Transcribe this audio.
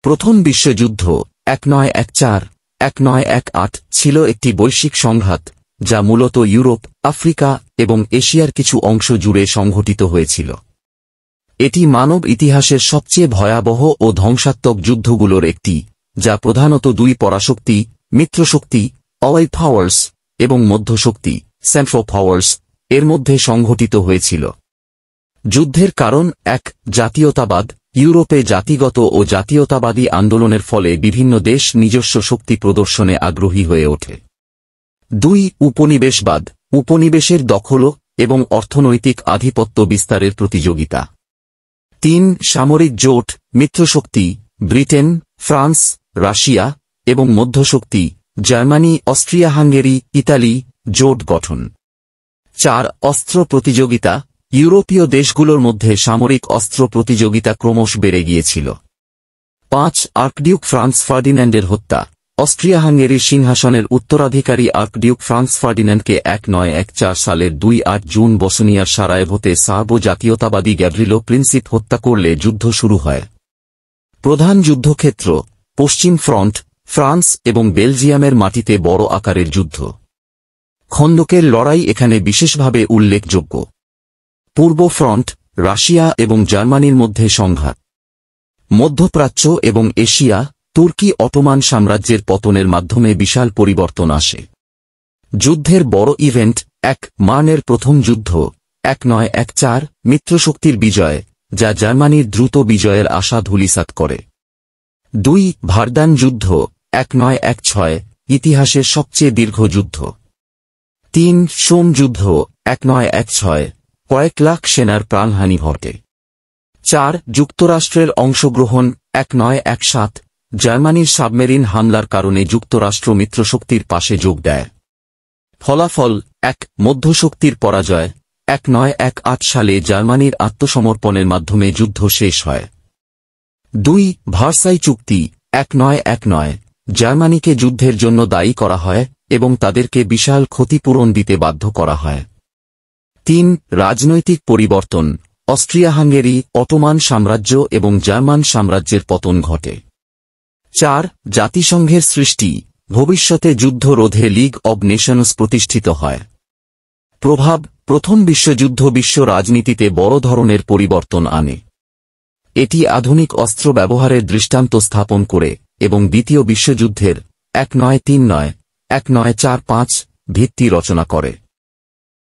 প্রথম বিশ্বযুদ্ধ 1914-1918 ছিল একটি বৈশ্বিক সংঘাত যা মূলত ইউরোপ, আফ্রিকা এবং এশিয়ার কিছু অংশ জুড়ে সংঘটিত হয়েছিল। এটি মানব ইতিহাসের সবচেয়ে ভয়াবহ ও ধ্বংসাত্মক যুদ্ধগুলোর একটি, যা প্রধানত দুই পরাশক্তি, মিত্রশক্তি অ্যালাইড পাওয়ার্স এবং মধ্যশক্তি সেন্ট্রাল পাওয়ার্স এর মধ্যে সংঘটিত হয়েছিল। যুদ্ধের কারণ 1. জাতীয়তাবাদ। ইউরোপে জাতিগত ও জাতীয়তাবাদী আন্দোলনের ফলে বিভিন্ন দেশ নিজস্ব শক্তি প্রদর্শনে আগ্রহী হয়ে ওঠে। 2. উপনিবেশবাদ। উপনিবেশের দখল এবং অর্থনৈতিক আধিপত্য বিস্তারের প্রতিযোগিতা। 3. সামরিক জোট। মিত্রশক্তি ব্রিটেন, ফ্রান্স, রাশিয়া এবং মধ্যশক্তি জার্মানি, অস্ট্রিয়া-হাঙ্গেরি, ইতালি জোট গঠন। 4. অস্ত্র প্রতিযোগিতা। ইউরোপীয় দেশগুলোর মধ্যে সামরিক অস্ত্র প্রতিযোগিতা ক্রমশ বেড়ে গিয়েছিল। 5. আর্কডিউক ফ্রান্স ফার্ডিন্যান্ডের হত্যা। অস্ট্রিয়া-হাঙ্গেরির সিংহাসনের উত্তরাধিকারী আর্কডিউক ফ্রান্স ফার্ডিন্যান্ডকে 1914 সালের 2 জুন বসনিয়ার সারায়েভোতে সার্বো জাতীয়তাবাদী গ্যাভ্রিলো প্রিন্সিপ হত্যা করলে যুদ্ধ শুরু হয়। প্রধান যুদ্ধক্ষেত্র পশ্চিম ফ্রন্ট, ফ্রান্স এবং বেলজিয়ামের মাটিতে বড় আকারের যুদ্ধ। খন্দকের লড়াই এখানে বিশেষভাবে উল্লেখযোগ্য। পূর্ব ফ্রন্ট, রাশিয়া এবং জার্মানির মধ্যে সংঘাত। মধ্যপ্রাচ্য এবং এশিয়া, তুর্কি অটোমান সাম্রাজ্যের পতনের মাধ্যমে বিশাল পরিবর্তন আসে। যুদ্ধের বড় ইভেন্ট 1. মার্নের প্রথম যুদ্ধ 1914, মিত্রশক্তির বিজয়, যা জার্মানির দ্রুত বিজয়ের আশা ধূলিসাৎ করে। 2. ভার্দান যুদ্ধ 1916, ইতিহাসের সবচেয়ে দীর্ঘ যুদ্ধ। 3. সোম যুদ্ধ 1916, কয়েক লাখ সেনার প্রাণহানি ঘটে। 4. যুক্তরাষ্ট্রের অংশগ্রহণ 1917, জার্মানির সাবমেরিন হামলার কারণে যুক্তরাষ্ট্র মিত্রশক্তির পাশে যোগ দেয়। ফলাফল 1. মধ্যশক্তির পরাজয়। 1918 সালে জার্মানির আত্মসমর্পণের মাধ্যমে যুদ্ধ শেষ হয়। 2. ভার্সাই চুক্তি 1919, জার্মানিকে যুদ্ধের জন্য দায়ী করা হয় এবং তাদেরকে বিশাল ক্ষতিপূরণ দিতে বাধ্য করা হয়। 3. রাজনৈতিক পরিবর্তন। অস্ট্রিয়া-হাঙ্গেরি, অটোমান সাম্রাজ্য এবং জার্মান সাম্রাজ্যের পতন ঘটে। 4. জাতিসংঘের সৃষ্টি। ভবিষ্যতে যুদ্ধ রোধে লিগ অব নেশনস প্রতিষ্ঠিত হয়। প্রভাব। প্রথম বিশ্বযুদ্ধ বিশ্ব রাজনীতিতে বড় ধরনের পরিবর্তন আনে। এটি আধুনিক অস্ত্র ব্যবহারের দৃষ্টান্ত স্থাপন করে এবং দ্বিতীয় বিশ্বযুদ্ধের 1939-1945 ভিত্তি রচনা করে।